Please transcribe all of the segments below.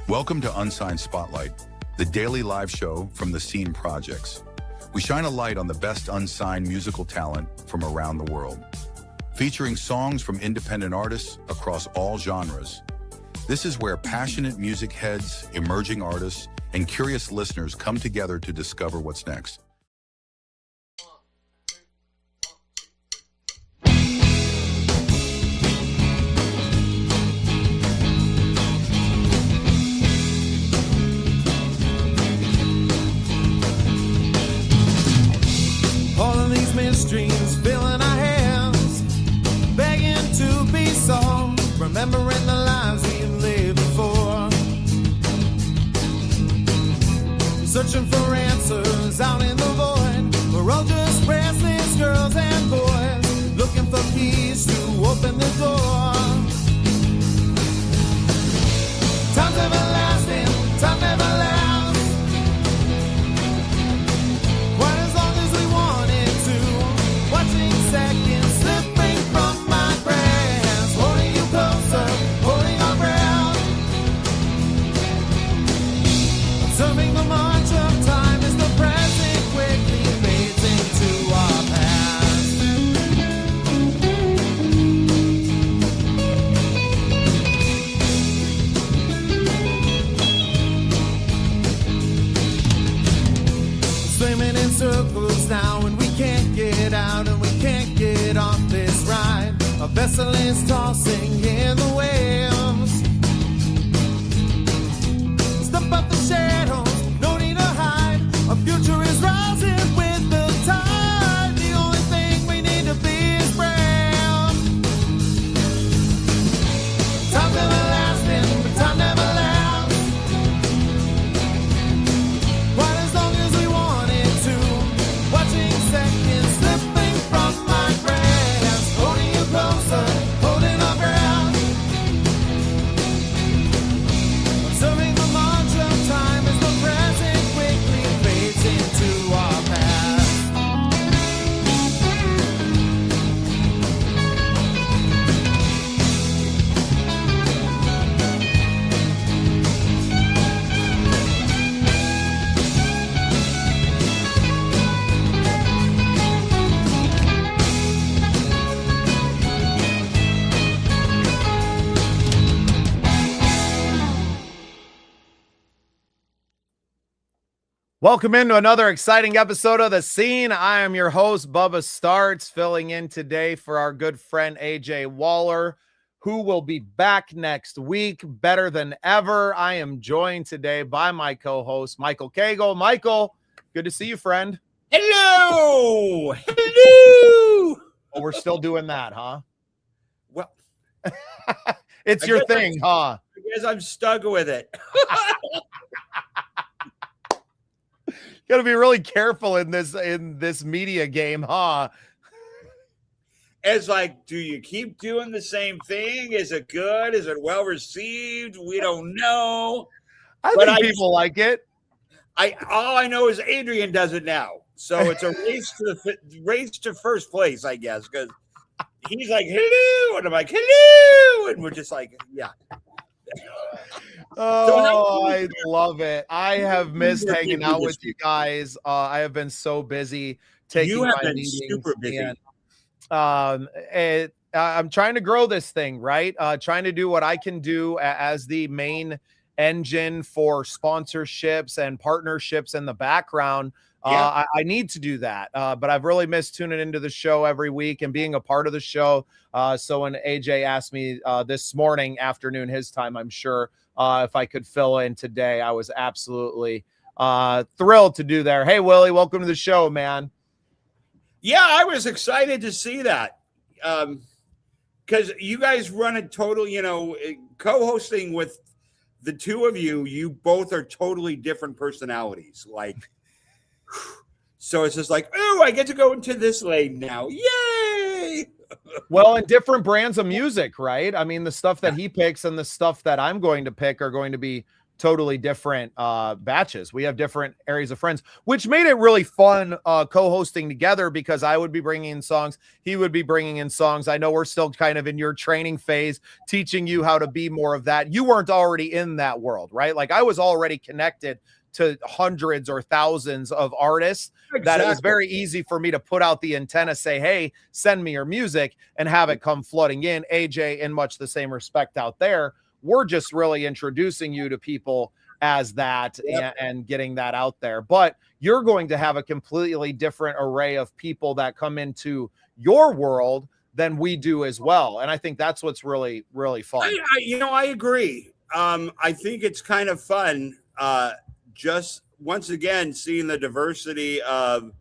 Welcome to Unsigned Spotlight, the daily live show from the Scene Projects. We shine a light on the best unsigned musical talent from around the world, featuring songs from independent artists across all genres. This is where passionate music heads, emerging artists, and curious listeners come together to discover what's next. Streams filling our hands, begging to be solved, remembering the lives we've lived before, searching for answers out in the void. We're all just restless girls and boys, looking for keys to open the door. Time's everlasting, time never lasts. Seconds slipping from my grasp, holding you closer, holding our breath. Observing the march of time as the present quickly fades into our past. Swimming in circles now and we can't get out and we can't get off this ride. A vessel is tossing in the waves. Step up the shadows, no need to hide. Our future is rising with the tide. The only thing we need to be is brave. Time's everlasting, but time never lasts. Quite as long as we want it to. Watching seconds slipping from my grasp, holding you closer, holding our ground. Observing the march of time as the present quickly fades into our past. Welcome into another exciting episode of The Scene. I am your host, Bubba Startz, filling in today for our good friend AJ Waller, who will be back next week better than ever. I am joined today by my co-host, Michael Cagle. Michael, good to see you, friend. Hello! Hello! Oh, we're still doing that, huh? Well, it's your thing, huh? I guess I'm stuck with it. Got to be really careful in this media game, huh? It's like, do you keep doing the same thing? Is it good? Is it well received? We don't know. I think people like it. All I know is Adrian does it now, so it's a race to first place, I guess, because he's like hello, and I'm like hello, and we're just like yeah. Oh, I love it. I have missed hanging out with you guys. I have been so busy taking my meetings. Super busy. And, I'm trying to grow this thing, right? Trying to do what I can do as the main engine for sponsorships and partnerships in the background. I need to do that, but I've really missed tuning into the show every week and being a part of the show. So when AJ asked me this morning afternoon, his time, I'm sure if I could fill in today, I was absolutely thrilled to do there. Hey, Willie, welcome to the show, man. Yeah, I was excited to see that because you guys run a total, co-hosting with the two of you. You both are totally different personalities, like. So it's just like, oh, I get to go into this lane now. Yay! Well, and different brands of music, right? I mean, the stuff that he picks and the stuff that I'm going to pick are going to be totally different batches. We have different areas of friends, which made it really fun co-hosting together, because I would be bringing in songs, he would be bringing in songs. I know we're still kind of in your training phase, teaching you how to be more of that. You weren't already in that world, right? Like I was already connected to hundreds or thousands of artists, that it was very easy for me to put out the antenna, say, hey, send me your music, and have it come flooding in. AJ, in much the same respect out there, we're just really introducing you to people as that, and getting that out there. But you're going to have a completely different array of people that come into your world than we do as well. And I think that's what's really, really fun. I agree. I think it's kind of fun. Just once again, seeing the diversity of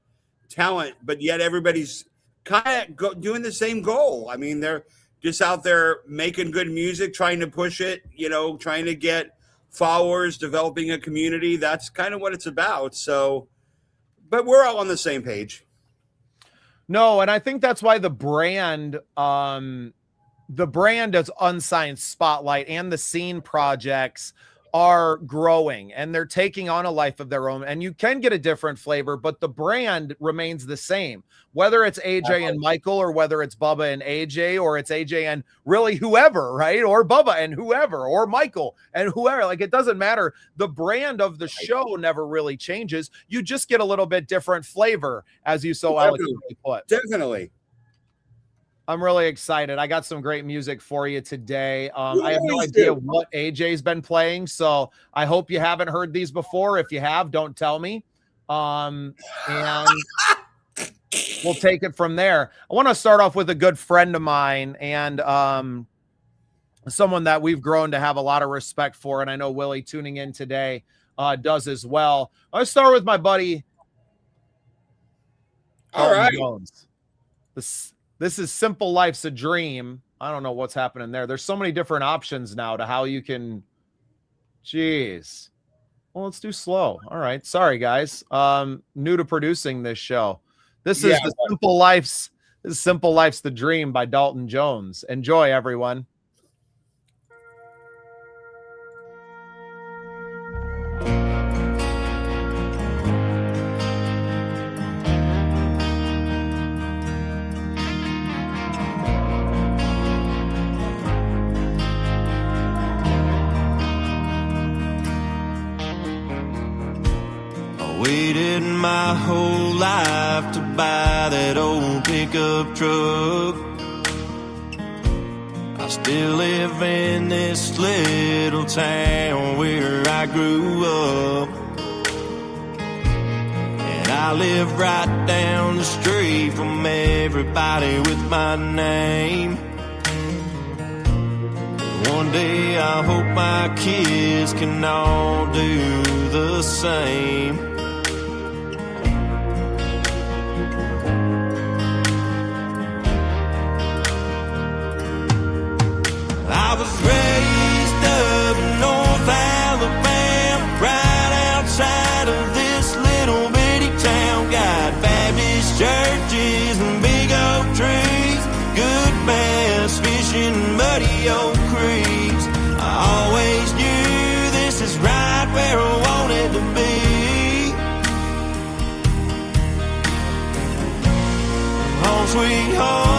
talent, but yet everybody's kind of doing the same goal. I mean, they're just out there making good music, trying to push it, trying to get followers, developing a community. That's kind of what it's about. So, but we're all on the same page. No, and I think that's why the brand as Unsigned Spotlight and the Scene projects are growing, and they're taking on a life of their own, and you can get a different flavor, but the brand remains the same, whether it's AJ and Michael, or whether it's Bubba and AJ, or it's AJ and really whoever, right? Or Bubba and whoever, or Michael and whoever. Like, it doesn't matter. The brand of the show never really changes. You just get a little bit different flavor, as you so eloquently put. Definitely. I'm really excited. I got some great music for you today. I have no idea what AJ's been playing, so I hope you haven't heard these before. If you have, don't tell me. And we'll take it from there. I want to start off with a good friend of mine, and someone that we've grown to have a lot of respect for, and I know Willie, tuning in today, does as well. I'll start with my buddy. All right. Jones. This is Simple Life's a Dream. I don't know what's happening there. There's so many different options now to how you can. Jeez. Well, let's do slow. All right. Sorry, guys. New to producing this show. This is Simple Life's the Dream by Dalton Jones. Enjoy, everyone. Waited my whole life to buy that old pickup truck. I still live in this little town where I grew up, and I live right down the street from everybody with my name. One day I hope my kids can all do the same. I was raised up in North Alabama, right outside of this little bitty town. Got Baptist churches and big oak trees, good bass fishing, muddy old creeks. I always knew this is right where I wanted to be. Home sweet home,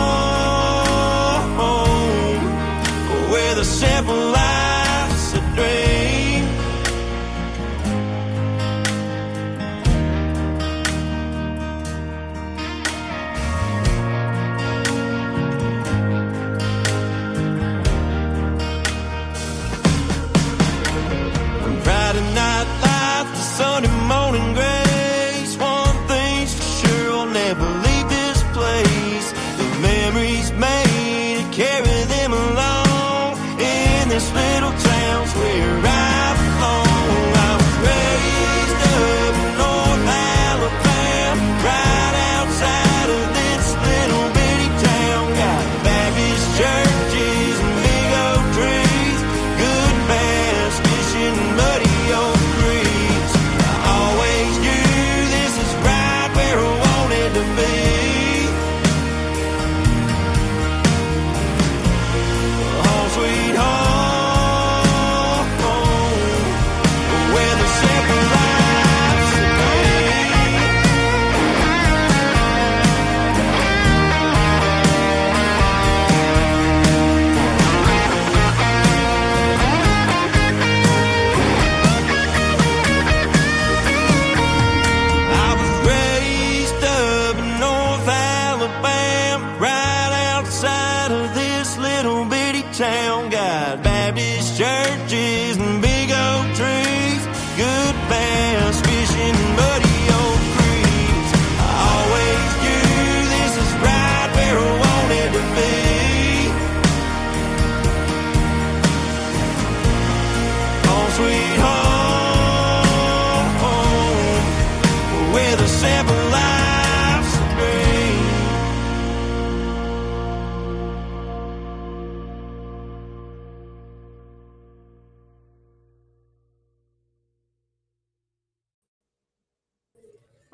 the simple life's a dream. From Friday night lights to Sunday morning grace, one thing's for sure, I'll never leave this place. The memories made to carry them along. This little town's where I belong. I was raised up in North Alabama, right outside of this little bitty town. Got Baptist churches and big oak trees, good bass fishing, muddy old creeks. I always knew this is right where I wanted to be. Home sweet home.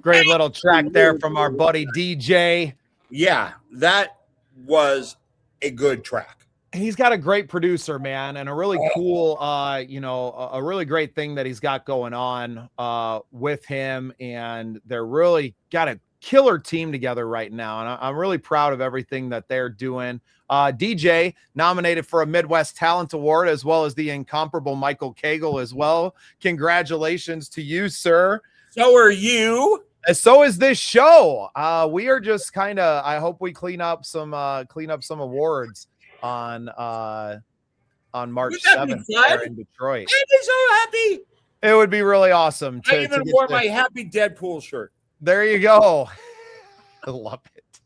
Great little track there from our buddy DJ. Yeah, that was a good track. He's got a great producer, man, and a really cool, a really great thing that he's got going on with him. And they're really got a killer team together right now. And I'm really proud of everything that they're doing. DJ nominated for a Midwest Talent Award, as well as the incomparable Michael Cagle as well. Congratulations to you, sir. So are you. And so is this show. We are just kind of, I hope we clean up some awards on March 7th there in Detroit. I'd be so happy. It would be really awesome. I even wore my Happy Deadpool shirt. There you go. I love it.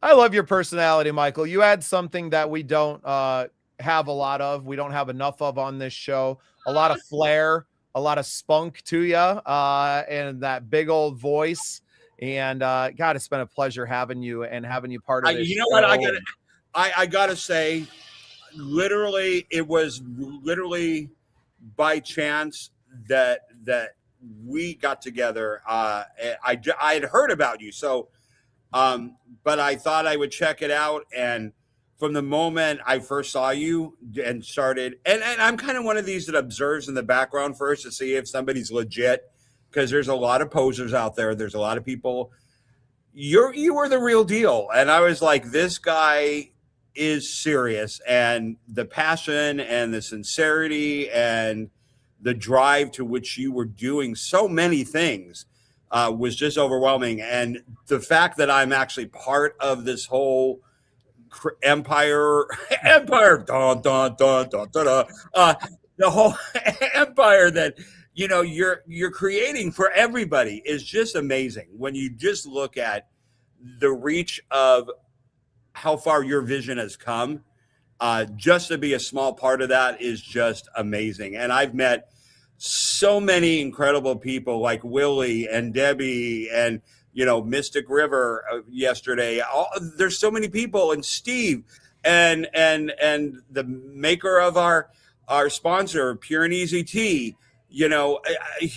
I love your personality, Michael. You add something that we don't have a lot of. We don't have enough of on this show. A lot of flair, a lot of spunk to you, and that big old voice. And God, it's been a pleasure having you and having you part of this. You know what? I gotta say, literally, it was literally by chance that we got together. I had heard about you, so but I thought I would check it out. And from the moment I first saw you and started, and I'm kind of one of these that observes in the background first to see if somebody's legit, because there's a lot of posers out there. There's a lot of people. You were the real deal, and I was like, this guy is serious, and the passion and the sincerity and the drive to which you were doing so many things was just overwhelming. And the fact that I'm actually part of this whole empire, dun, dun, dun, dun, dun, dun, the whole empire that you're creating for everybody is just amazing. When you just look at the reach of how far your vision has come, just to be a small part of that is just amazing. And I've met so many incredible people like Willie and Debbie and Mystic River yesterday. There's so many people, and Steve and the maker of our sponsor, Pure and Easy Tea.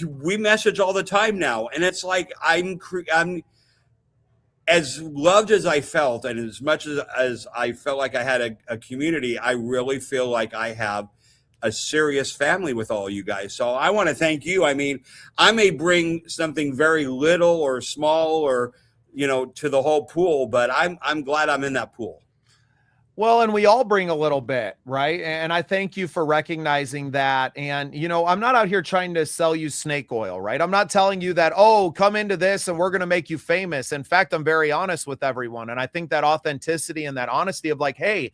We message all the time now, and it's like I'm as loved as I felt, and as much as I felt like I had a community, I really feel like I have a serious family with all you guys. So I want to thank you. I mean, I may bring something very little or small or, to the whole pool, but I'm glad I'm in that pool. Well, and we all bring a little bit, right? And I thank you for recognizing that. And, I'm not out here trying to sell you snake oil, right? I'm not telling you that, come into this and we're going to make you famous. In fact, I'm very honest with everyone. And I think that authenticity and that honesty of like, hey,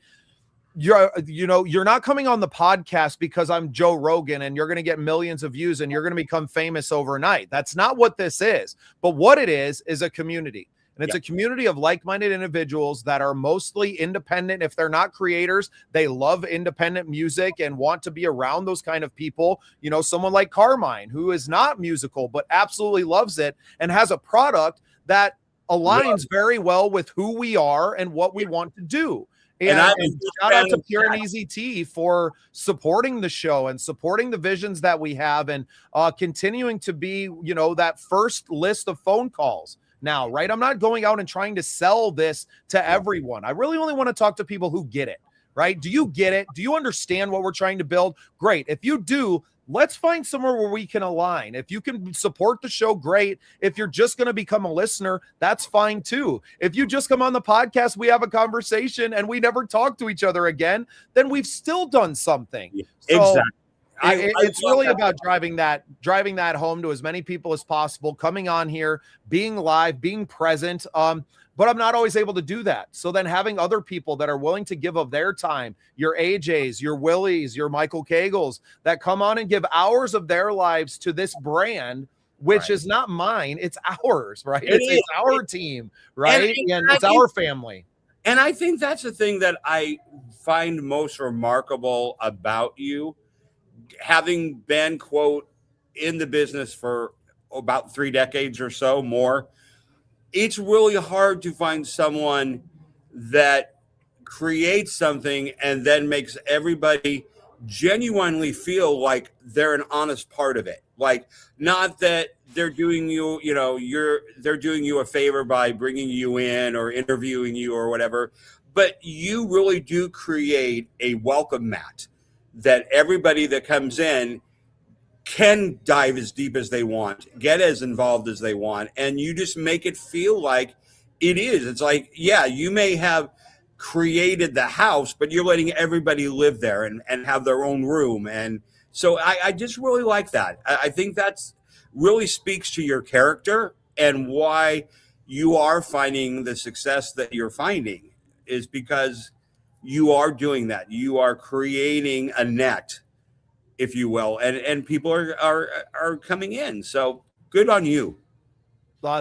you're not coming on the podcast because I'm Joe Rogan and you're going to get millions of views and you're going to become famous overnight. That's not what this is. But what it is a community. And it's a community of like-minded individuals that are mostly independent. If they're not creators, they love independent music and want to be around those kind of people. Someone like Carmine, who is not musical, but absolutely loves it and has a product that aligns very well with who we are and what we want to do. And shout out to Pure and Easy Tea for supporting the show and supporting the visions that we have and continuing to be, that first list of phone calls now, right? I'm not going out and trying to sell this to everyone. I really only want to talk to people who get it, right? Do you get it? Do you understand what we're trying to build? Great. If you do, let's find somewhere where we can align. If you can support the show, great. If you're just going to become a listener, that's fine too. If you just come on the podcast, we have a conversation and we never talk to each other again, then we've still done something. Exactly. It's really about driving that home to as many people as possible, coming on here, being live, being present. But I'm not always able to do that. So then having other people that are willing to give of their time, your AJs, your Willies, your Michael Cagles, that come on and give hours of their lives to this brand, which is not mine, it's ours, right? It's our team, right? And it's our family. And I think that's the thing that I find most remarkable about you, having been, quote, in the business for about 3 decades or so more. It's really hard to find someone that creates something and then makes everybody genuinely feel like they're an honest part of it. Like, not that they're doing you, they're doing you a favor by bringing you in or interviewing you or whatever, but you really do create a welcome mat that everybody that comes in can dive as deep as they want, get as involved as they want, and you just make it feel like it is. It's like, yeah, you may have created the house, but you're letting everybody live there and have their own room. And so I just really like that. I think that's really speaks to your character and why you are finding the success that you're finding is because you are doing that. You are creating a net, if you will, and people are coming in. So good on you.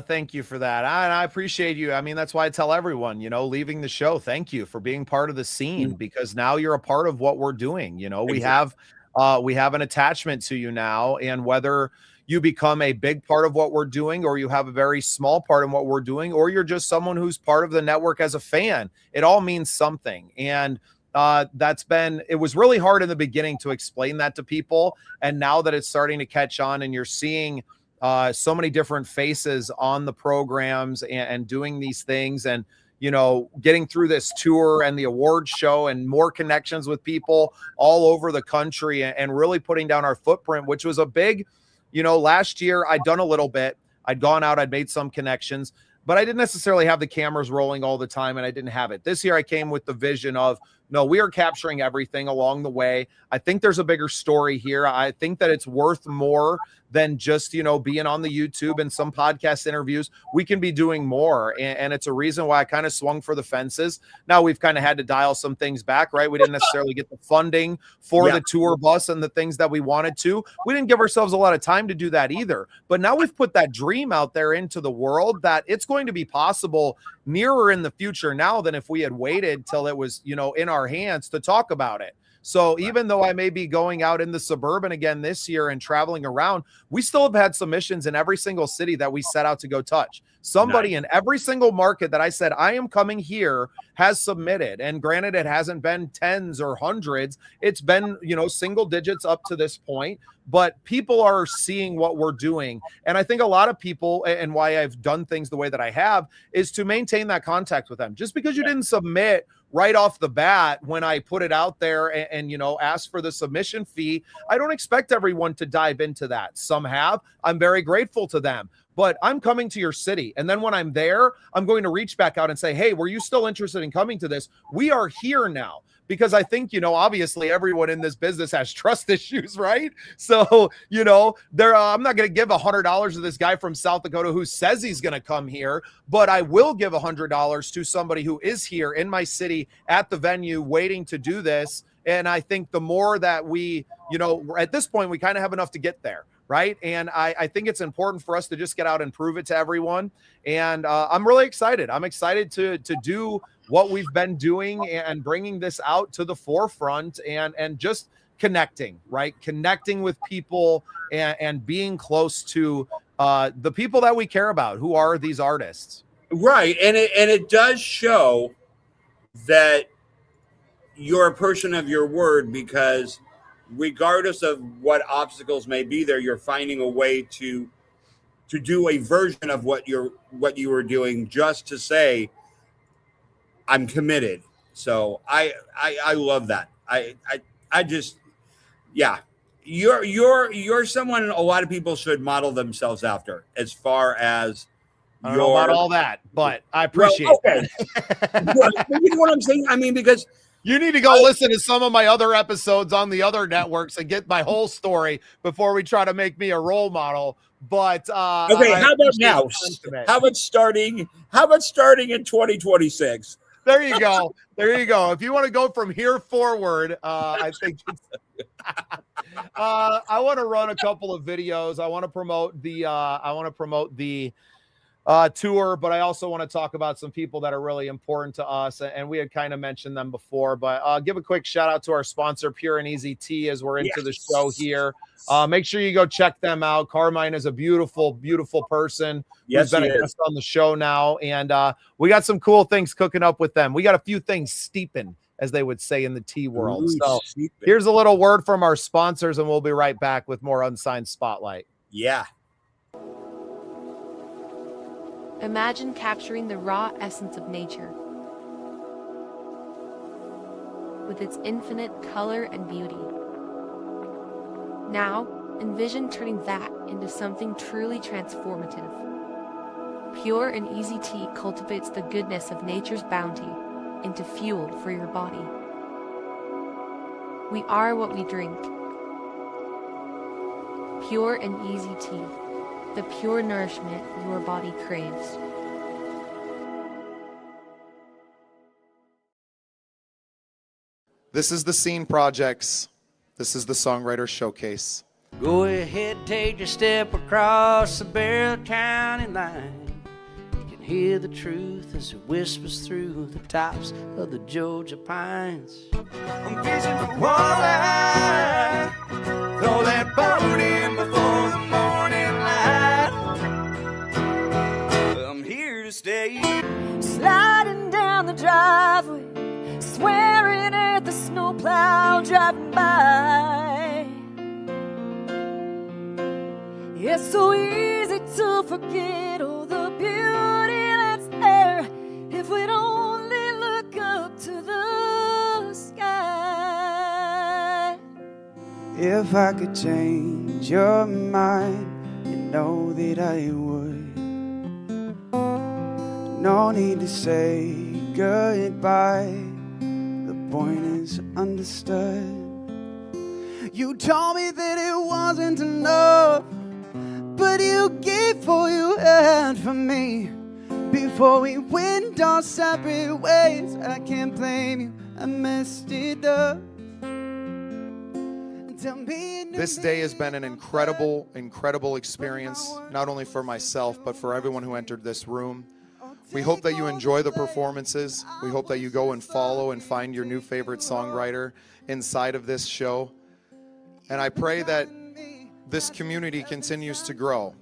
Thank you for that. I appreciate you. I mean, that's why I tell everyone, leaving the show, thank you for being part of the scene, because now you're a part of what we're doing. We have an attachment to you now, and whether you become a big part of what we're doing, or you have a very small part in what we're doing, or you're just someone who's part of the network as a fan, it all means something. And it was really hard in the beginning to explain that to people. And now that it's starting to catch on and you're seeing so many different faces on the programs and doing these things, and getting through this tour and the award show and more connections with people all over the country, and really putting down our footprint, which was a big, last year I'd done a little bit. I'd gone out, I'd made some connections, but I didn't necessarily have the cameras rolling all the time, and I didn't have it. This year I came with the vision of, no, we are capturing everything along the way. I think there's a bigger story here. I think that it's worth more than just, being on the YouTube and some podcast interviews. We can be doing more. And it's a reason why I kind of swung for the fences. Now we've kind of had to dial some things back, right? We didn't necessarily get the funding for the tour bus and the things that we wanted to. We didn't give ourselves a lot of time to do that either. But now we've put that dream out there into the world that it's going to be possible nearer in the future now than if we had waited till it was, in our hands to talk about it. So even though I may be going out in the suburban again this year and traveling around, we still have had submissions in every single city that we set out to go touch. Somebody in every single market that I said, I am coming here, has submitted. And granted, it hasn't been tens or hundreds. It's been, single digits up to this point. But people are seeing what we're doing. And I think a lot of people, and why I've done things the way that I have, is to maintain that contact with them. Just because you didn't submit right off the bat when I put it out there and ask for the submission fee, I don't expect everyone to dive into that. Some have. I'm very grateful to them. But I'm coming to your city. And then when I'm there, I'm going to reach back out and say, hey, were you still interested in coming to this? We are here now. Because I think, obviously everyone in this business has trust issues, right? So, I'm not going to give $100 to this guy from South Dakota who says he's going to come here, but I will give $100 to somebody who is here in my city at the venue waiting to do this. And I think the more that we, at this point, we kind of have enough to get there. Right. And I think it's important for us to just get out and prove it to everyone. And I'm really excited. I'm excited to do what we've been doing and bringing this out to the forefront and just connecting, right? Connecting with people and being close to the people that we care about, who are these artists. Right. And it does show that you're a person of your word, because regardless of what obstacles may be there, you're finding a way to do a version of what you were doing, just to say, I'm committed. So I love that. I just, yeah, you're someone a lot of people should model themselves after, as far as I don't know about all that, but I appreciate it. You know what I'm saying? I mean, because you need to go listen to some of my other episodes on the other networks and get my whole story before we try to make me a role model. But okay, how about now? How about starting in 2026? There you go. There you go. If you want to go from here forward, I think it's I want to run a couple of videos. I want to promote the tour, but I also want to talk about some people that are really important to us, and we had kind of mentioned them before, but give a quick shout out to our sponsor, Pure and Easy Tea, as we're into the show here. Make sure you go check them out. Carmine is a beautiful, beautiful person. Who's been a guest on the show now, and we got some cool things cooking up with them. We got a few things steeping as they would say in the tea world. Ooh, So secret. here's a little word from our sponsors, and we'll be right back with more Unsigned Spotlight. Yeah. Imagine capturing the raw essence of nature, with its infinite color and beauty. Now, envision turning that into something truly transformative. Pure and easy tea cultivates the goodness of nature's bounty into fuel for your body. We are what we drink. Pure and easy tea, the pure nourishment your body craves. This is the Scene Projects. This is the Songwriter Showcase. Go ahead, take a step across the Barrow County line. You can hear the truth as it whispers through the tops of the Georgia pines. I'm fishing for walleye. Throw that boat in before the morning light. I'm here to stay. Sliding down the driveway, swearing at the snowplow driving by. It's so easy to forget all the beauty that's there if we'd only look up to the sky. If I could change your mind, you know that I would. No need to say goodbye. The point is understood. You told me that it wasn't enough, but you gave all you had for me. Before we went our separate ways, I can't blame you, I messed it up. This day has been an incredible, incredible experience, not only for myself, but for everyone who entered this room. We hope that you enjoy the performances. We hope that you go and follow and find your new favorite songwriter inside of this show. And I pray that this community continues to grow.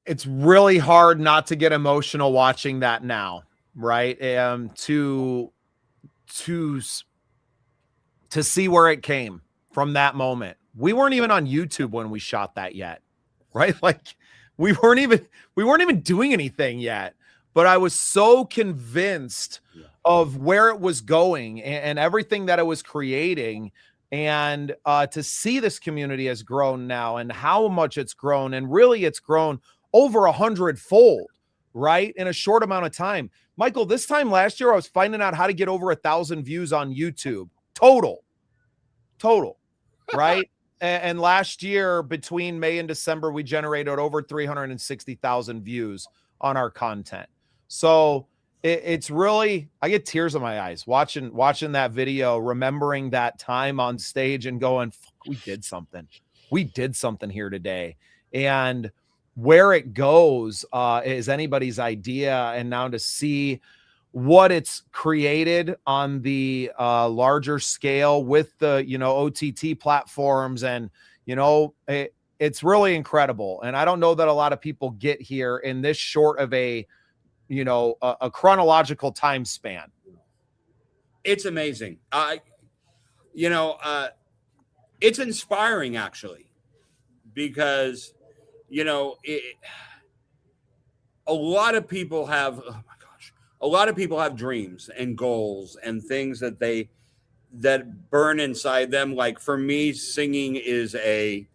It's really hard not to get emotional watching that now, right? To see where it came from that moment. We weren't even on YouTube when we shot that yet, right? Like we weren't even doing anything yet, but I was so convinced of where it was going and everything that it was creating. And to see this community has grown now and how much it's grown, and really it's grown over 100-fold, right? In a short amount of time. Michael, this time last year, I was finding out how to get over 1,000 views on YouTube. Total, right? And last year, between May and December, we generated over 360,000 views on our content. So it's really, I get tears in my eyes watching that video, remembering that time on stage and going, we did something. We did something here today. And where it goes is anybody's idea. And now to see what it's created on the larger scale with the, OTT platforms, and, it's really incredible. And I don't know that a lot of people get here in this short of a chronological time span. It's amazing. It's inspiring, actually, because, a lot of people have, a lot of people have dreams and goals and things that burn inside them. Like for me, singing is a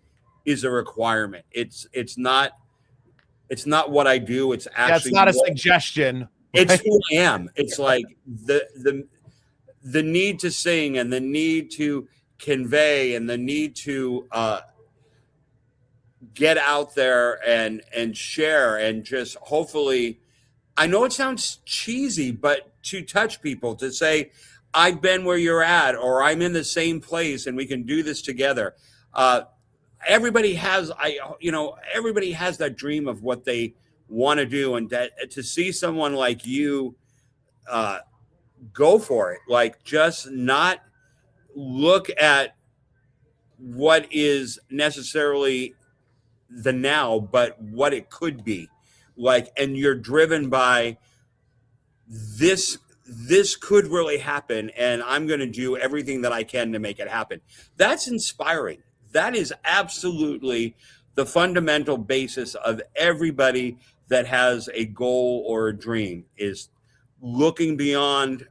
requirement. It's not what I do. It's actually, that's not a suggestion. It's who I am. It's like the need to sing and the need to convey and the need to get out there and share, and just hopefully, I know it sounds cheesy, but to touch people, to say, I've been where you're at, or I'm in the same place and we can do this together. Everybody has that dream of what they want to do, and to see someone like you go for it, like just not look at what is necessarily the now, but what it could be. Like, and you're driven by this could really happen, and I'm going to do everything that I can to make it happen. That's inspiring. That is absolutely the fundamental basis of everybody that has a goal or a dream, is looking beyond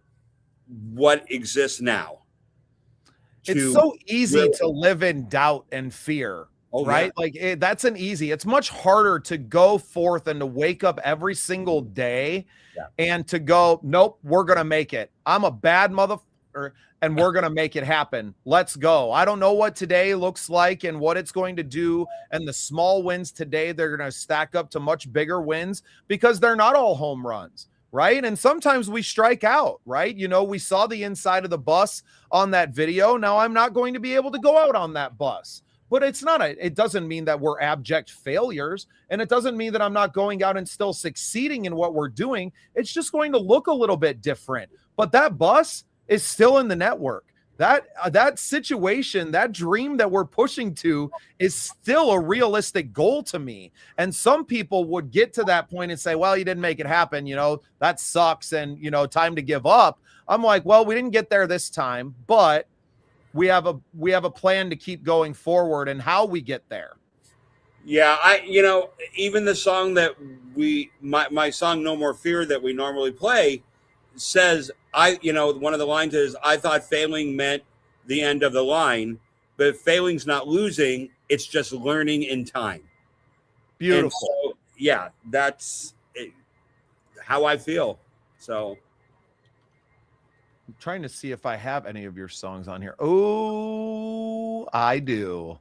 what exists now. It's so easy to live in doubt and fear, right? Yeah. Like it's much harder to go forth and to wake up every single day and to go, nope, we're going to make it. I'm a bad motherfucker and we're going to make it happen. Let's go. I don't know what today looks like and what it's going to do. And the small wins today, they're going to stack up to much bigger wins because they're not all home runs. Right. And sometimes we strike out, right? You know, we saw the inside of the bus on that video. Now I'm not going to be able to go out on that bus, but it doesn't mean that we're abject failures. And it doesn't mean that I'm not going out and still succeeding in what we're doing. It's just going to look a little bit different, but that bus is still in the network. That situation, that dream that we're pushing to is still a realistic goal to me. And some people would get to that point and say, well, you didn't make it happen. You know, that sucks. And, you know, time to give up. I'm like, well, we didn't get there this time, but we have a plan to keep going forward and how we get there. Yeah. Even the song that my song, No More Fear, that we normally play says, one of the lines is, I thought failing meant the end of the line, but failing's not losing. It's just learning in time. Beautiful. So, yeah, that's how I feel. So I'm trying to see if I have any of your songs on here. Oh, I do.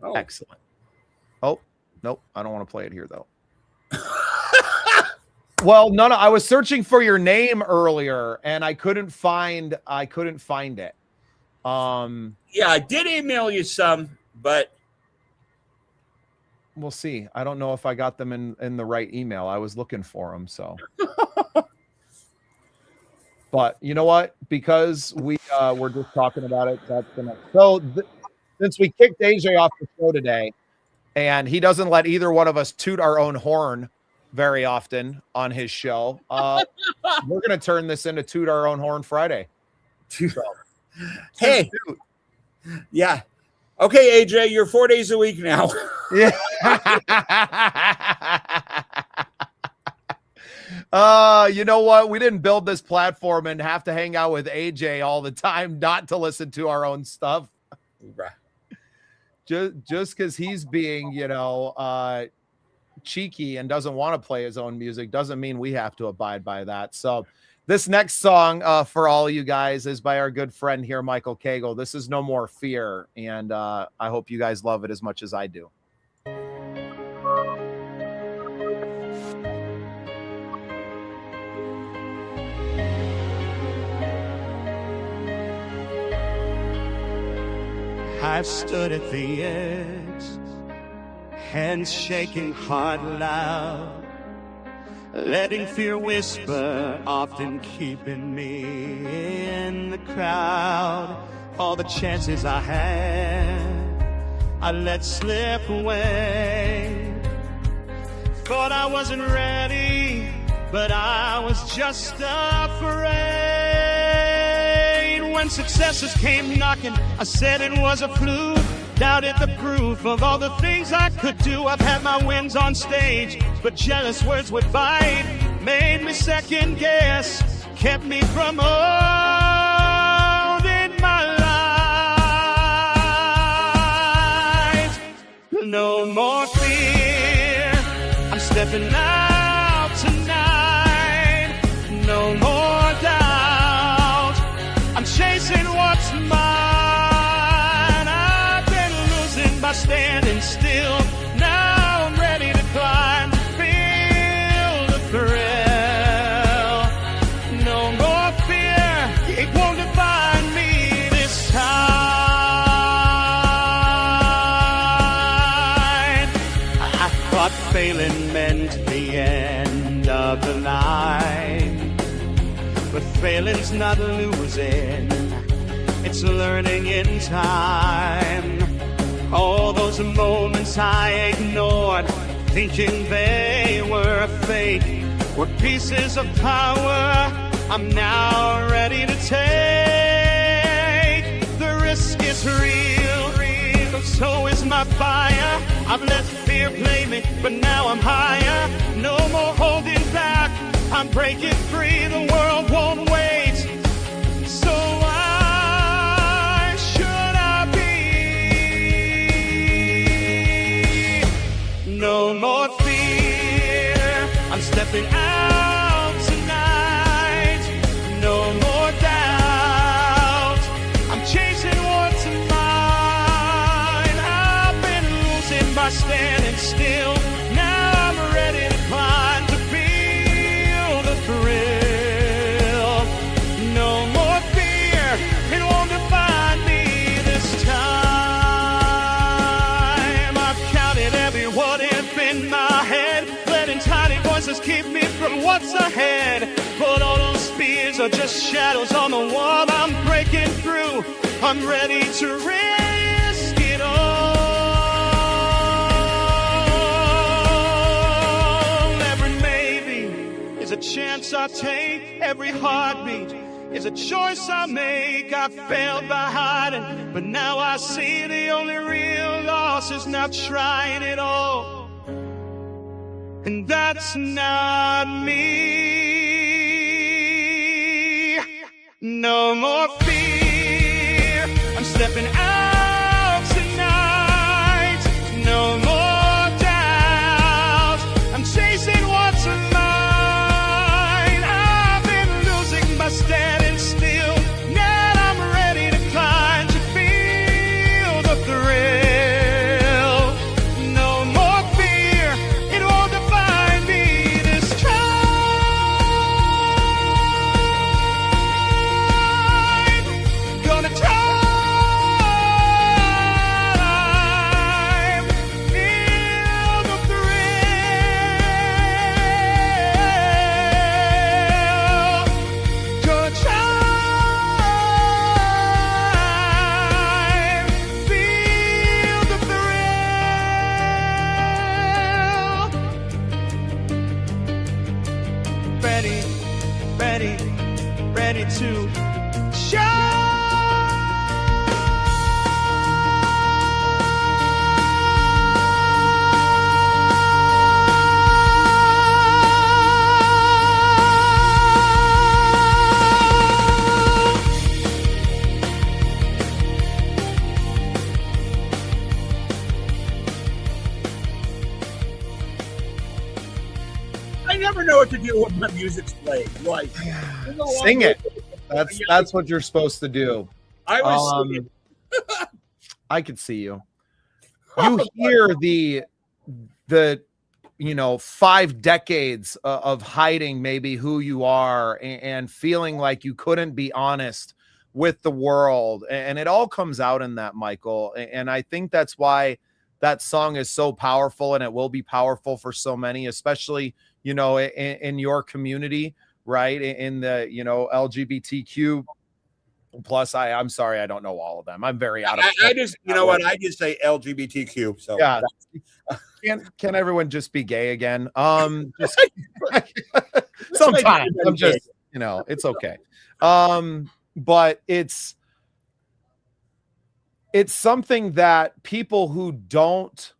Oh. Excellent. Oh, nope. I don't want to play it here though. Well, I was searching for your name earlier and I couldn't find it. Yeah, I did email you some, but we'll see. I don't know if I got them in the right email. I was looking for them, so. But you know what? Because we're just talking about it, that's the next. So since we kicked AJ off the show today, and he doesn't let either one of us toot our own horn very often on his show, we're going to turn this into Toot Our Own Horn Friday. So, hey, yeah. Okay, AJ, you're 4 days a week now. Yeah. You know what? We didn't build this platform and have to hang out with AJ all the time, not to listen to our own stuff. Right. Just because he's being, cheeky and doesn't want to play his own music doesn't mean we have to abide by that. So this next song for all you guys is by our good friend here, Michael Cagle. This is No More Fear, and I hope you guys love it as much as I do. I've stood at the edge, hands shaking, heart loud, letting fear whisper, often keeping me in the crowd. All the chances I had, I let slip away. Thought I wasn't ready, but I was just afraid. When successes came knocking, I said it was a fluke. Doubted the proof of all the things I could do. I've had my wins on stage, but jealous words would bite. Made me second guess, kept me from owning my life. No more fear, I'm stepping out tonight. No more doubt, I'm chasing what's mine. Standing still, now I'm ready to climb, feel the thrill. No more fear, it won't define me this time. I thought failing meant the end of the line, but failing's not losing, it's learning in time. All those moments I ignored, thinking they were fake, were pieces of power I'm now ready to take. The risk is real, so is my fire. I've let fear play me, but now I'm higher. No more holding back, I'm breaking free. The world won't wait, so why should I be? No more fear, I'm stepping out tonight. No more doubt, I'm chasing what's mine. I've been losing by standing still. Now I'm ready to climb, to feel the thrill. No more fear, it won't define me this time. I've counted every what if in my head, letting tiny voices keep me from what's ahead. But all those fears are just shadows on the wall. I'm breaking through, I'm ready to risk it all. Every maybe is a chance I take. Every heartbeat is a choice I make. I failed by hiding, but now I see the only real loss is not trying it all. And that's not me. No more fear, I'm stepping out tonight. No more doubt, I'm chasing what's mine. I've been losing by standing still. Now I'm ready to climb, to feel the thrill. No more fear, it won't define me this time. Gonna time, feel the thrill. Gonna time, feel the thrill. Ready, ready, ready to shine. I never know what to do when my music's played. Like, Sing it. That's what you're supposed to do. I was singing. I could see you. You hear the 5 decades of hiding maybe who you are and feeling like you couldn't be honest with the world, and it all comes out in that, Michael. And I think that's why that song is so powerful, and it will be powerful for so many, especially in your community, right? In the LGBTQ plus. I'm sorry, I don't know all of them. I'm very out of. I just I just say LGBTQ. So yeah. Can everyone just be gay again? Just sometimes I'm just it's okay. But it's something that people who don't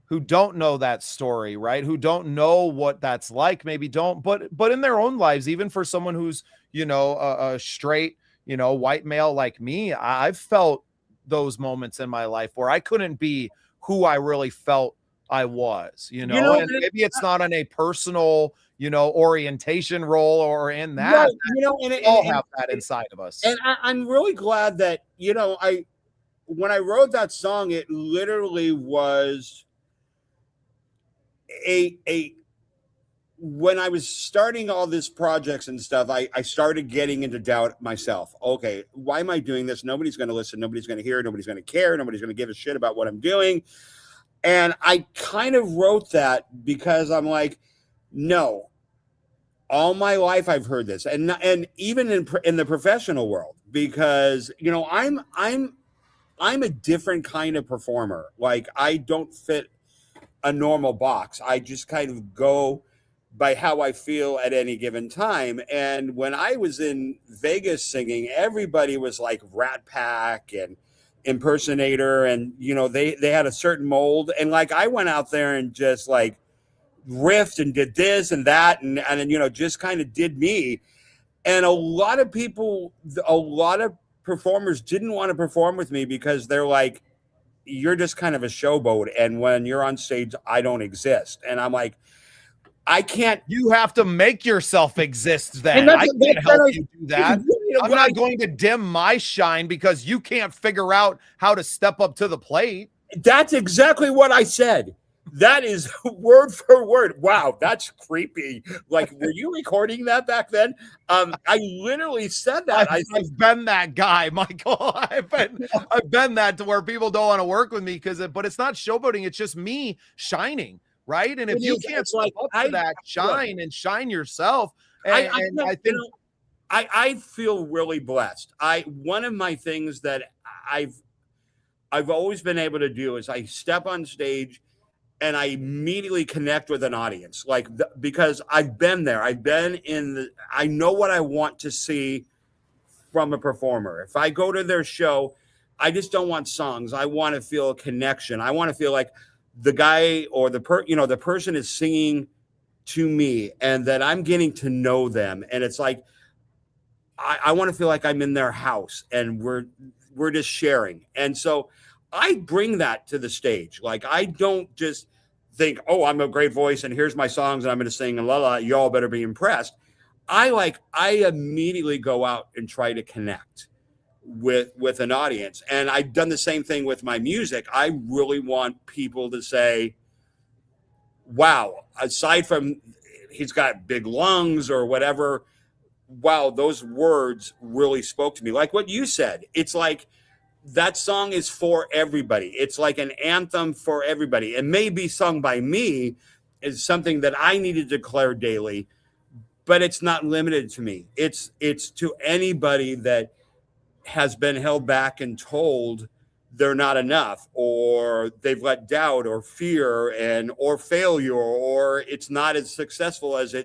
know that story, right? Who don't know what that's like, maybe don't, but in their own lives, even for someone who's, a straight, white male like me, I've felt those moments in my life where I couldn't be who I really felt I was, and maybe it's not in a personal, orientation role or in that. No, we all have that inside of us. And I'm really glad that, when I wrote that song, it literally was when I was starting all these projects and stuff, I started getting into doubt myself. Okay, why am I doing this? Nobody's going to listen. Nobody's going to hear. Nobody's going to care. Nobody's going to give a shit about what I'm doing. And I kind of wrote that because I'm like, no, all my life I've heard this, and even in the professional world, because I'm I'm a different kind of performer. Like, I don't fit a normal box. I just kind of go by how I feel at any given time. And when I was in Vegas singing, everybody was like Rat Pack and impersonator, and you know, they had a certain mold, and like I went out there and just like riffed and did this and that, and you know, just kind of did me. And a lot of people, a lot of performers didn't want to perform with me because they're like, you're just kind of a showboat, and when you're on stage, I don't exist. And I'm like, I can't. You have to make yourself exist then. I can't help you do that. I'm not going to dim my shine because you can't figure out how to step up to the plate. That's exactly what I said. That is word for word. Wow, that's creepy. Like, were you recording that back then? I literally said that. I've been that guy, Michael. I've been that to where people don't want to work with me but it's not showboating. It's just me shining. Right. And if you can't step up to that, shine and shine yourself. And I think I feel really blessed. One of my things that I've always been able to do is I step on stage and I immediately connect with an audience, like because I've been there. I've been I know what I want to see from a performer. If I go to their show, I just don't want songs. I want to feel a connection. I want to feel like the guy or the person is singing to me and that I'm getting to know them. And it's like, I want to feel like I'm in their house and we're just sharing. And so I bring that to the stage. Like, I don't just think, oh, I'm a great voice and here's my songs and I'm going to sing and la la, y'all better be impressed. I immediately go out and try to connect with an audience. And I've done the same thing with my music. I really want people to say, wow, aside from he's got big lungs or whatever, wow, those words really spoke to me. Like what you said, it's like that song is for everybody. It's like an anthem for everybody. It may be sung by me is something that I need to declare daily, but it's not limited to me. It's to anybody that has been held back and told they're not enough, or they've let doubt or fear or failure, or it's not as successful as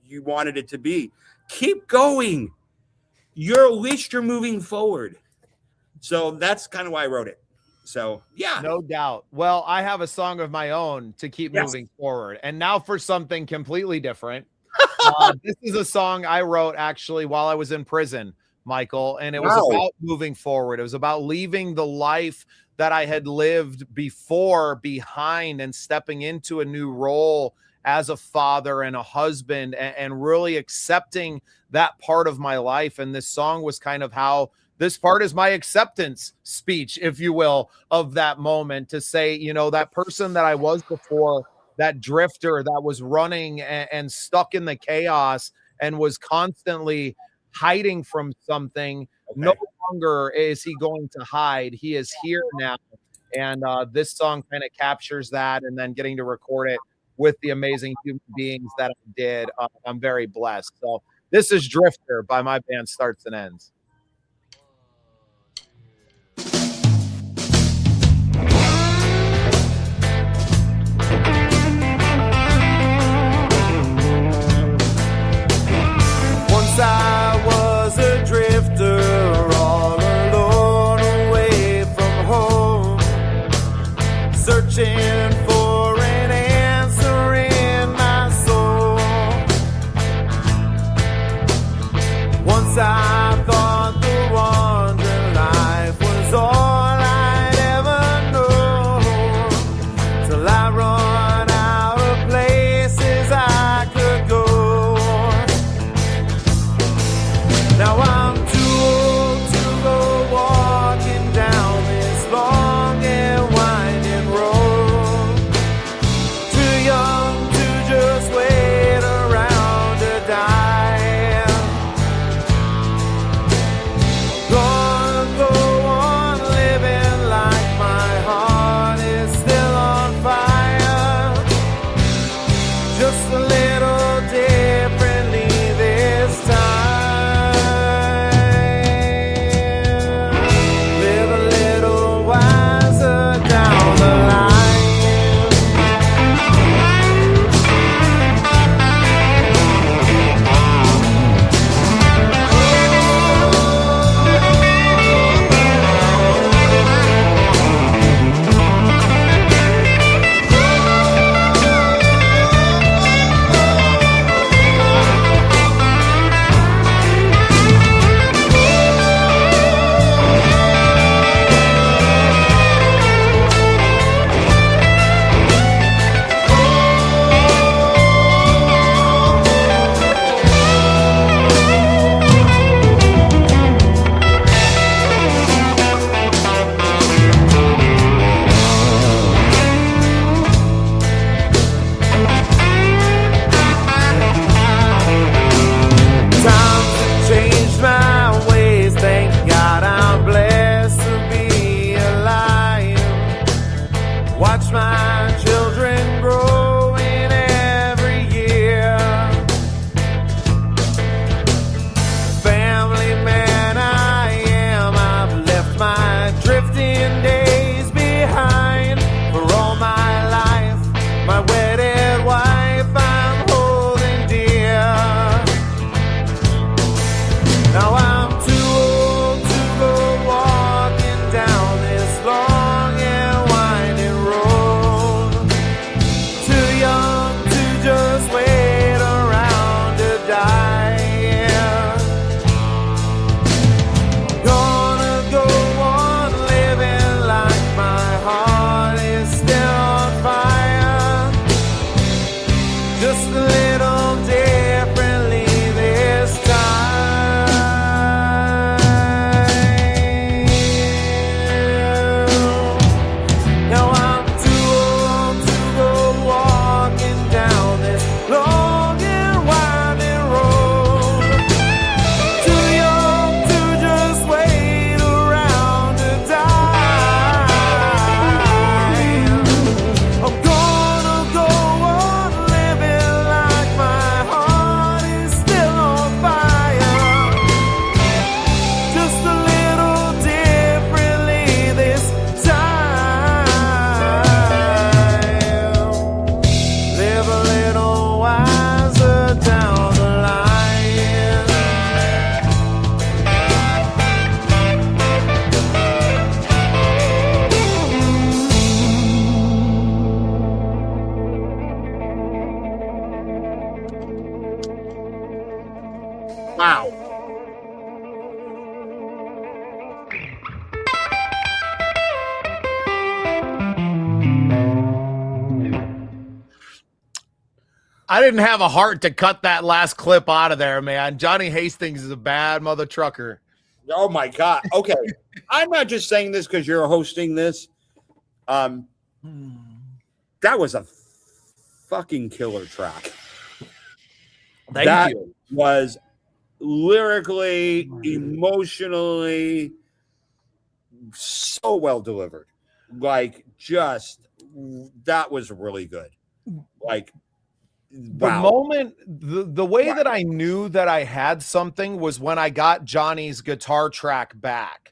you wanted it to be. Keep going. At least you're moving forward. So that's kind of why I wrote it. So yeah, no doubt. Well, I have a song of my own to keep moving forward. And now for something completely different. This is a song I wrote actually while I was in prison, Michael, and it was about moving forward. It was about leaving the life that I had lived before behind and stepping into a new role as a father and a husband, and really accepting that part of my life. And this song was kind of how this part is my acceptance speech, if you will, of that moment, to say, you know, that person that I was before, that drifter that was running and stuck in the chaos and was constantly hiding from something. Okay. No longer is he going to hide. He is here now. And this song kind of captures that, and then getting to record it with the amazing human beings that I did. I'm very blessed. So this is Drifter by my band Startz and Ends. Once I was a drifter, all alone away from home, searching for an answer in my soul. Once I thought Wow. I didn't have a heart to cut that last clip out of there, man. Johnny Hastings is a bad mother trucker. Oh my God. Okay. I'm not just saying this because you're hosting this. That was a fucking killer track. Thank you. Was lyrically, emotionally so well delivered. Like, just that was really good. Like, the moment, the way that I knew that I had something was when I got Johnny's guitar track back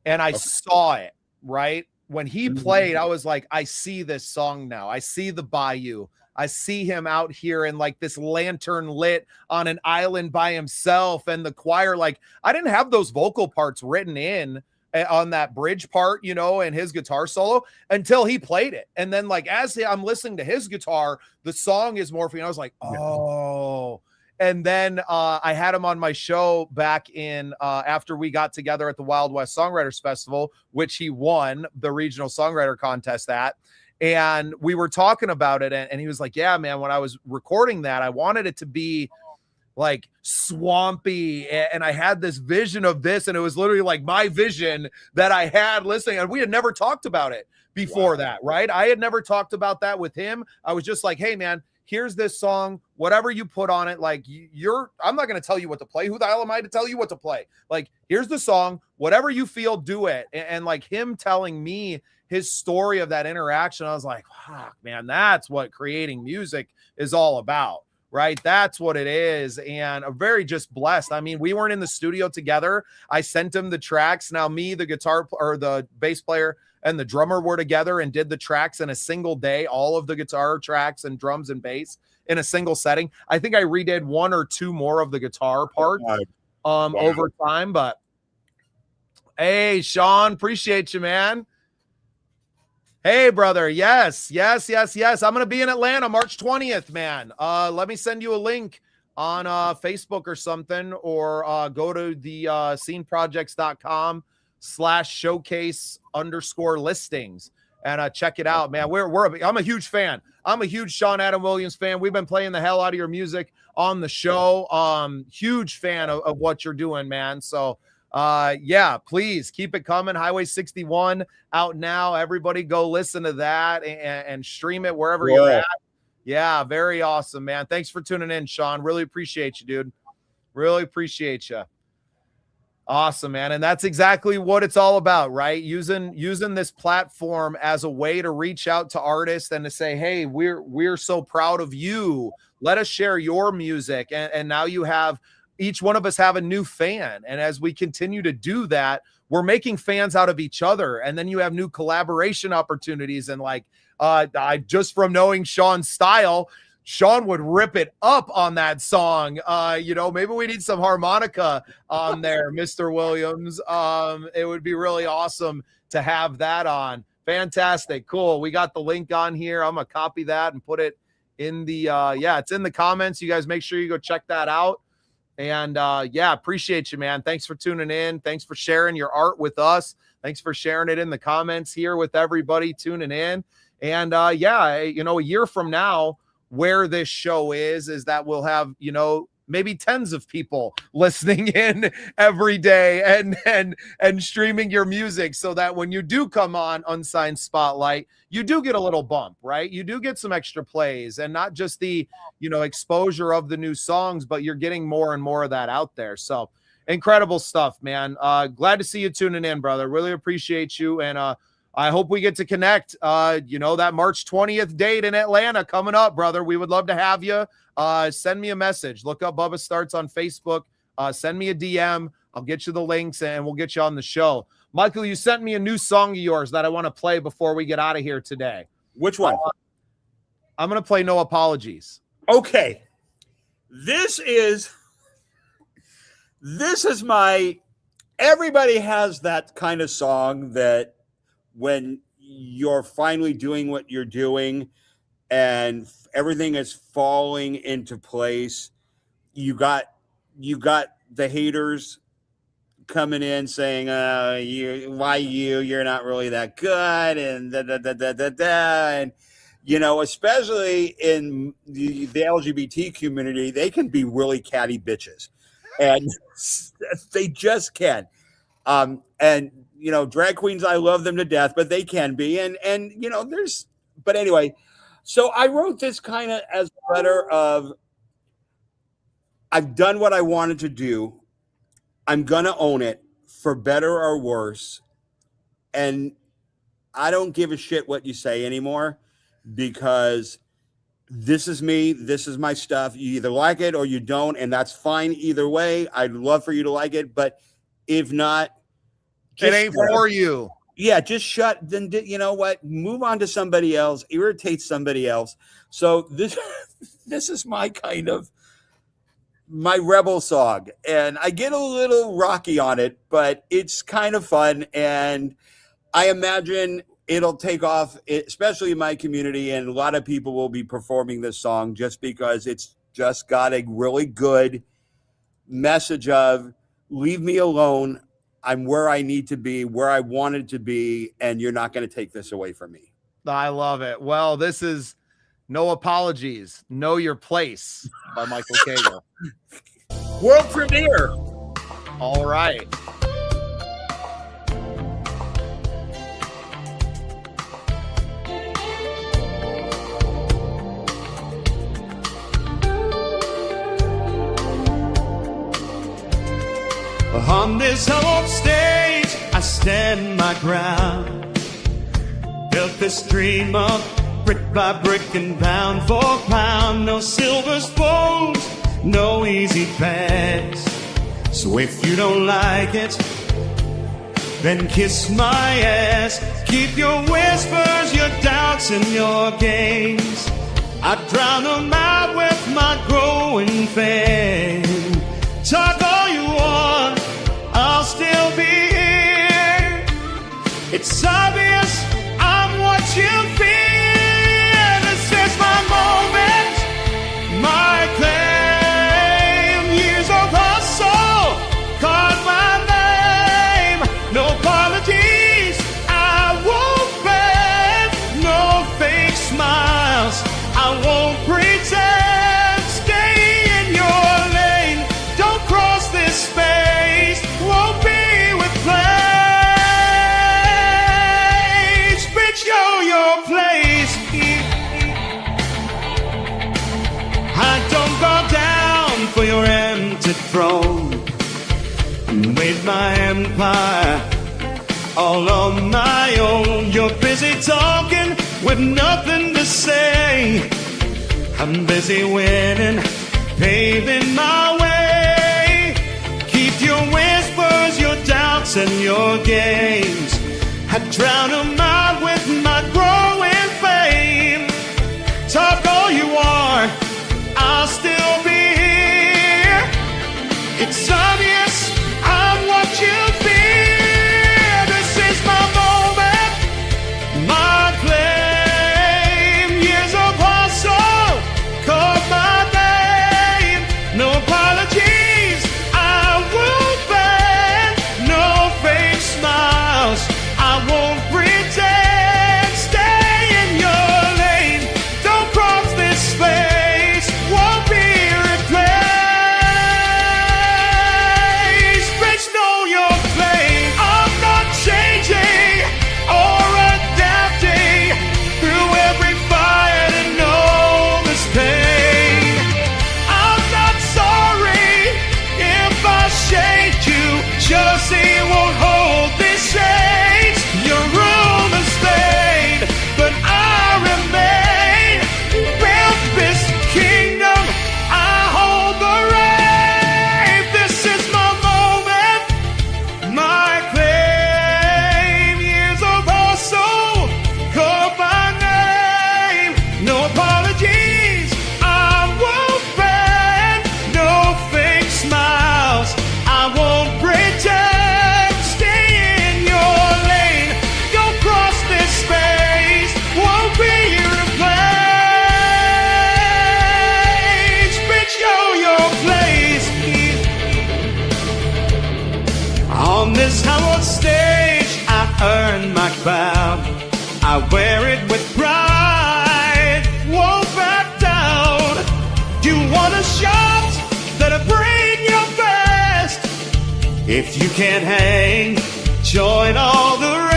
and I saw it, right? When he played, I was like, I see this song now. I see the bayou. I see him out here in like this lantern lit on an island by himself and the choir. Like, I didn't have those vocal parts written in on that bridge part, you know, and his guitar solo until he played it. And then like, as I'm listening to his guitar, the song is morphing. I was like, oh. And then I had him on my show back in after we got together at the Wild West Songwriters Festival, which he won the regional songwriter contest at. And we were talking about it. And he was like, yeah, man, when I was recording that, I wanted it to be like swampy. And I had this vision of this. And it was literally like my vision that I had listening. And we had never talked about it before that, right? I had never talked about that with him. I was just like, hey, man, here's this song, whatever you put on it. Like I'm not going to tell you what to play. Who the hell am I to tell you what to play? Like, here's the song, whatever you feel, do it. And like him telling me his story of that interaction, I was like, fuck, man, that's what creating music is all about, right? That's what it is. And I'm very just blessed. I mean, we weren't in the studio together. I sent him the tracks. Now me, the guitar or the bass player and the drummer were together and did the tracks in a single day, all of the guitar tracks and drums and bass in a single setting. I think I redid one or two more of the guitar parts over time, but hey, Sean, appreciate you, man. Hey, brother. Yes. I'm going to be in Atlanta March 20th, man. Let me send you a link on Facebook or something, or go to the sceneprojects.com/showcase_listings and check it out, man. I'm a huge fan. I'm a huge Sean Adam Williams fan. We've been playing the hell out of your music on the show. Huge fan of what you're doing, man. So yeah, please keep it coming. Highway 61 out now. Everybody go listen to that and stream it wherever you're at. Yeah, very awesome, man. Thanks for tuning in, Sean. Really appreciate you, dude. Really appreciate you. Awesome, man. And that's exactly what it's all about, right? Using this platform as a way to reach out to artists and to say, hey, we're so proud of you. Let us share your music. And now you have, each one of us have a new fan. And as we continue to do that, we're making fans out of each other. And then you have new collaboration opportunities. And like, I just from knowing Sean's style, Sean would rip it up on that song. Maybe we need some harmonica on there, Mr. Williams. It would be really awesome to have that on. Fantastic. Cool. We got the link on here. I'm going to copy that and put it in the, it's in the comments. You guys make sure you go check that out. And appreciate you, man. Thanks for tuning in. Thanks for sharing your art with us. Thanks for sharing it in the comments here with everybody tuning in. And a year from now, where this show is that we'll have, maybe tens of people listening in every day and streaming your music, so that when you do come on Unsigned Spotlight, you do get a little bump, right? You do get some extra plays, and not just the, exposure of the new songs, but you're getting more and more of that out there. So incredible stuff, man. Glad to see you tuning in, brother. Really appreciate you. And I hope we get to connect. That March 20th date in Atlanta coming up, brother. We would love to have you. Send me a message. Look up Bubba Startz on Facebook. Send me a DM. I'll get you the links and we'll get you on the show. Michael, you sent me a new song of yours that I want to play before we get out of here today. Which one? I'm going to play No Apologies. Okay. This is my, everybody has that kind of song that when you're finally doing what you're doing and everything is falling into place, you got the haters coming in saying, you're not really that good, and and especially in the LGBT community, they can be really catty bitches, and they just can. And drag queens, I love them to death, but they can be, and but anyway, so I wrote this kind of as a letter of, I've done what I wanted to do. I'm going to own it, for better or worse. And I don't give a shit what you say anymore, because this is me. This is my stuff. You either like it or you don't. And that's fine either way. I'd love for you to like it. But if not, it ain't for you. Yeah, just shut. Then you know what? Move on to somebody else. Irritate somebody else. So this is my kind of my rebel song, and I get a little rocky on it, but it's kind of fun, and I imagine it'll take off, especially in my community, and a lot of people will be performing this song just because it's just got a really good message of, leave me alone. I'm where I need to be, where I wanted to be, and you're not going to take this away from me. I love it. Well, this is No Apologies, Know Your Place by Michael Cagle. World premiere. All right. On this old stage, I stand my ground. Built this dream up brick by brick and pound for pound. No silver spoons, no easy pass. So if you don't like it, then kiss my ass. Keep your whispers, your doubts, and your games. I drown them out with my growing fame. Talk all you want, I'll still be here. It's obvious I'm what you fear. This is my moment, my claim. Years of hustle called my name. No apologies, I won't beg. No fake smiles, I won't pretend. Stay in your lane, don't cross this space. Won't be with place. Bitch, know your place. I don't go down for your empty throne. With my empire all on my own. You're busy talking with nothing to say. I'm busy winning, paving my way. Keep your whispers, your doubts, and your games. I drown them out with my growing fame. Talk all you want, I'll still be here. It's obvious I'm what you fear. This is my moment, my claim. Years of hustle called my name. No apologies, I won't beg. No fake smiles, I won't pretend. Stay in your lane, don't cross this space. Won't be replaced. about. I wear it with pride, won't back down. You want a shot, that'll bring your best. If you can't hang, join all the rest.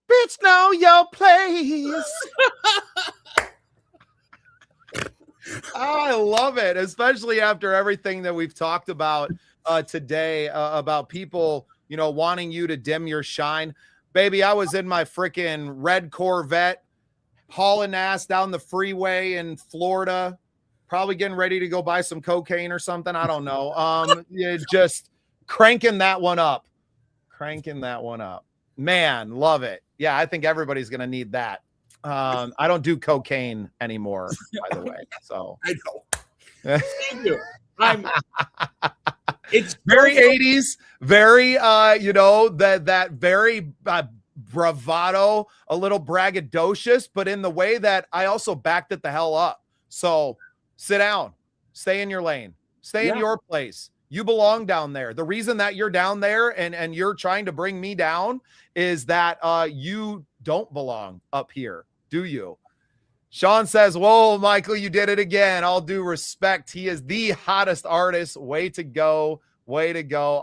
Bitch, know your place. I love it, especially after everything that we've talked about today about people, you know, wanting you to dim your shine. Baby, I was in my freaking red Corvette hauling ass down the freeway in Florida, probably getting ready to go buy some cocaine or something. I don't know. Just cranking that one up. Man, love it. Yeah, I think everybody's going to need that. I don't do cocaine anymore, by the way. So I know. Thank you. It's very 80s, very that very bravado, a little braggadocious, but in the way that I also backed it the hell up. So sit down, stay in your lane, stay in your place. You belong down there. The reason that you're down there and you're trying to bring me down is that you don't belong up here, do you? Sean says, whoa, Michael, you did it again. All due respect. He is the hottest artist. Way to go.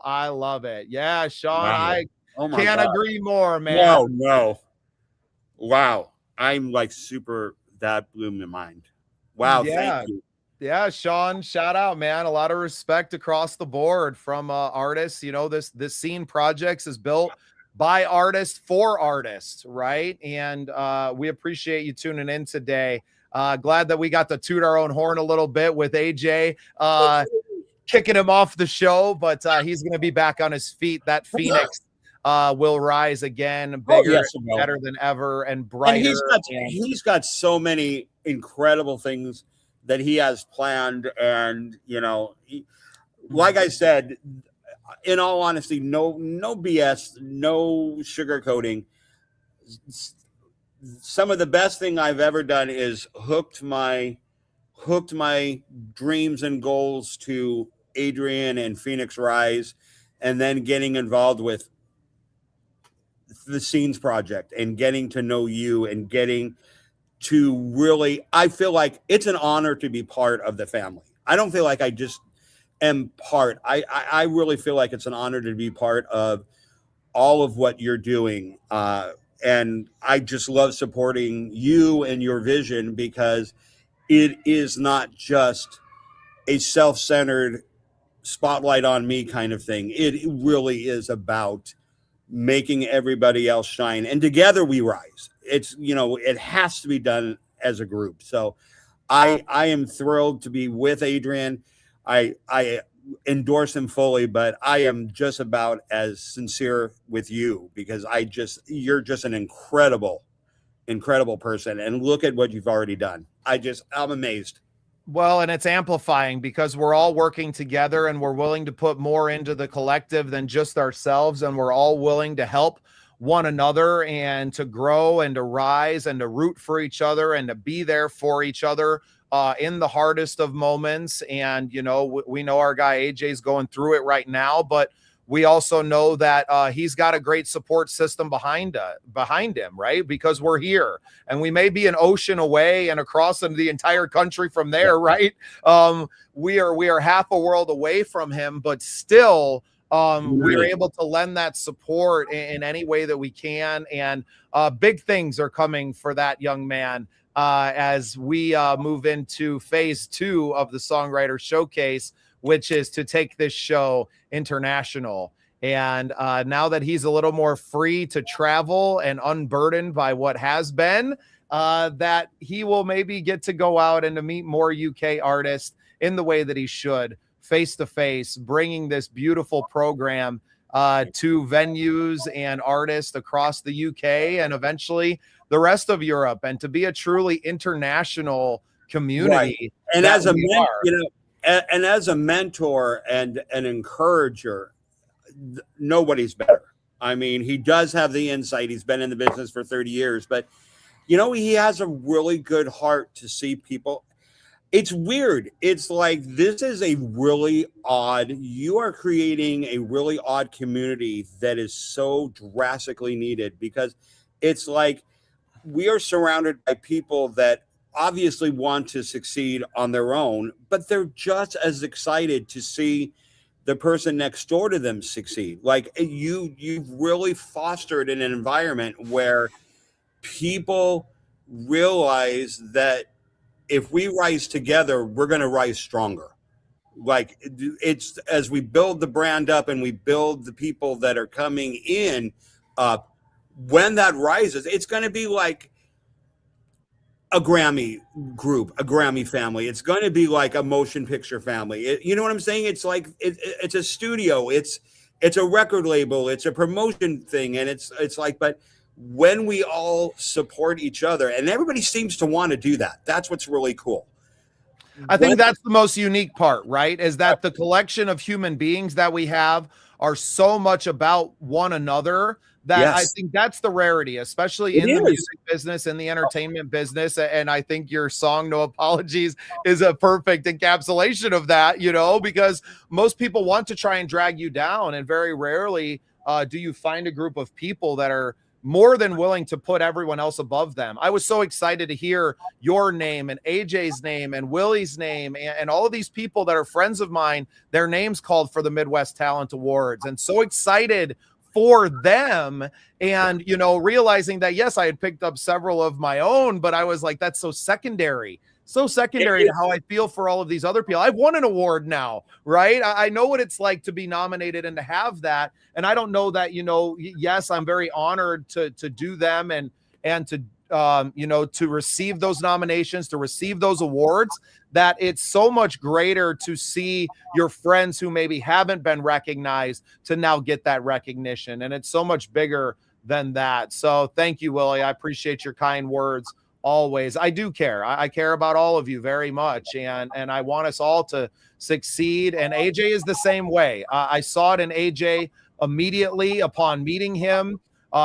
I love it. Yeah, Sean, I can't agree more, man. No. Wow. I'm like super, that blew my mind. Wow. Yeah. Thank you. Yeah, Sean, shout out, man. A lot of respect across the board from artists. You know, this Scene Projects is built by artists for artists, right? And we appreciate you tuning in today. Glad that we got to toot our own horn a little bit with AJ kicking him off the show, but he's going to be back on his feet. That Phoenix will rise again, bigger, better than ever, and brighter. And he's got so many incredible things that he has planned. And, you know, like I said, in all honesty, no BS, no sugarcoating. Some of the best thing I've ever done is hooked my dreams and goals to Adrian and Phoenix Rise, and then getting involved with the Scenes Project and getting to know you and getting to really, I feel like it's an honor to be part of the family. I don't feel like I just am part. I really feel like it's an honor to be part of all of what you're doing. And I just love supporting you and your vision, because it is not just a self-centered spotlight on me kind of thing. It really is about making everybody else shine, and together we rise. It's, you know, it has to be done as a group. So I am thrilled to be with Adrian. I endorse him fully, but I am just about as sincere with you, because you're just an incredible person, and look at what you've already done. I'm amazed. Well, and it's amplifying because we're all working together and we're willing to put more into the collective than just ourselves. And we're all willing to help one another and to grow and to rise and to root for each other and to be there for each other in the hardest of moments. And, you know, we know our guy AJ's going through it right now, but we also know that he's got a great support system behind him, right? Because we're here and we may be an ocean away and across the entire country from there, right? We are half a world away from him, but still we're able to lend that support in any way that we can. And big things are coming for that young man as we move into phase 2 of the Songwriter Showcase, which is to take this show international. And now that he's a little more free to travel and unburdened by what has been, that he will maybe get to go out and to meet more UK artists in the way that he should, face to face, bringing this beautiful program to venues and artists across the UK and eventually the rest of Europe, and to be a truly international community. Right. And as a mentor and an encourager, nobody's better. I mean, he does have the insight. He's been in the business for 30 years, but he has a really good heart to see people. It's weird. It's like, this is a really odd, you are creating a really odd community that is so drastically needed, because it's like we are surrounded by people that obviously want to succeed on their own, but they're just as excited to see the person next door to them succeed. Like you've really fostered an environment where people realize that if we rise together, we're going to rise stronger. Like it's as we build the brand up and we build the people that are coming in up, when that rises, it's going to be like a Grammy group, a Grammy family. It's going to be like a motion picture family. You know what I'm saying? It's like it's a studio. It's a record label. It's a promotion thing, and it's like, but when we all support each other, and everybody seems to want to do that, that's what's really cool. I think that's the most unique part, right? Is that the collection of human beings that we have are so much about one another that I think that's the rarity, especially in the music business, in the entertainment business. And I think your song, No Apologies, is a perfect encapsulation of that, because most people want to try and drag you down. And very rarely do you find a group of people that are more than willing to put everyone else above them. I was so excited to hear your name and AJ's name and Willie's name and all of these people that are friends of mine, their names called for the Midwest Talent Awards, and so excited for them. And, realizing that, yes, I had picked up several of my own, but I was like, that's so secondary to how I feel for all of these other people. I've won an award now, right? I know what it's like to be nominated and to have that. And I don't know that, yes, I'm very honored to do them and to, to receive those nominations, to receive those awards, that it's so much greater to see your friends who maybe haven't been recognized to now get that recognition. And it's so much bigger than that. So thank you, Willie. I appreciate your kind words. Always. I do care. I care about all of you very much. And I want us all to succeed. And AJ is the same way. I saw it in AJ immediately upon meeting him.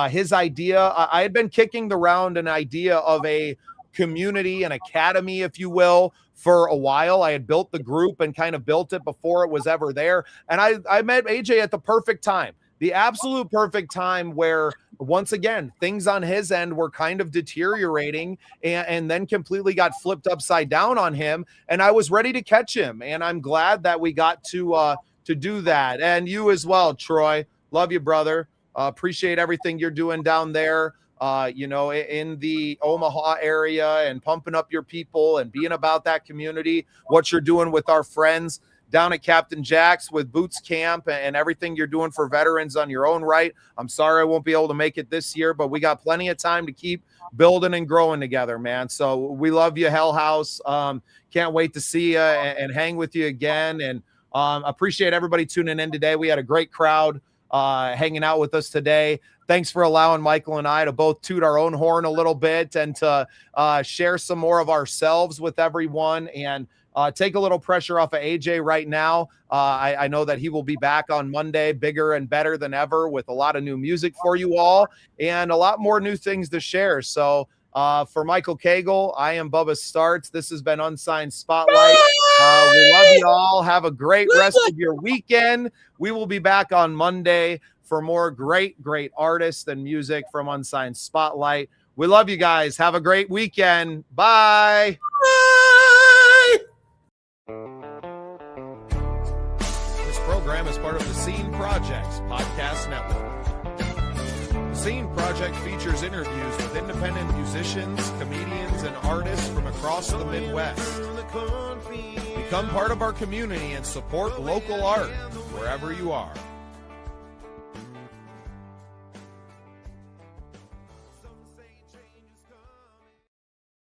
His idea, I had been kicking around an idea of a community, an academy, if you will, for a while. I had built the group and kind of built it before it was ever there. And I met AJ at the perfect time. The absolute perfect time where, once again, things on his end were kind of deteriorating and then completely got flipped upside down on him. And I was ready to catch him. And I'm glad that we got to do that. And you as well, Troy. Love you, brother. Appreciate everything you're doing down there, in the Omaha area, and pumping up your people and being about that community, what you're doing with our friends down at Captain Jack's with Boots Camp and everything you're doing for veterans on your own right. I'm sorry I won't be able to make it this year, but we got plenty of time to keep building and growing together, man. So we love you, Hell House. Can't wait to see you and hang with you again. And appreciate everybody tuning in today. We had a great crowd hanging out with us today. Thanks for allowing Michael and I to both toot our own horn a little bit and to share some more of ourselves with everyone and take a little pressure off of AJ right now. I know that he will be back on Monday, bigger and better than ever, with a lot of new music for you all and a lot more new things to share. So for Michael Cagle, I am Bubba Startz. This has been Unsigned Spotlight. We love you all. Have a great rest of your weekend. We will be back on Monday for more great artists and music from Unsigned Spotlight. We love you guys. Have a great weekend. Bye. This program is part of the Scene Projects Podcast Network. The Scene Project features interviews with independent musicians, comedians, and artists from across the Midwest. Become part of our community and support local art wherever you are.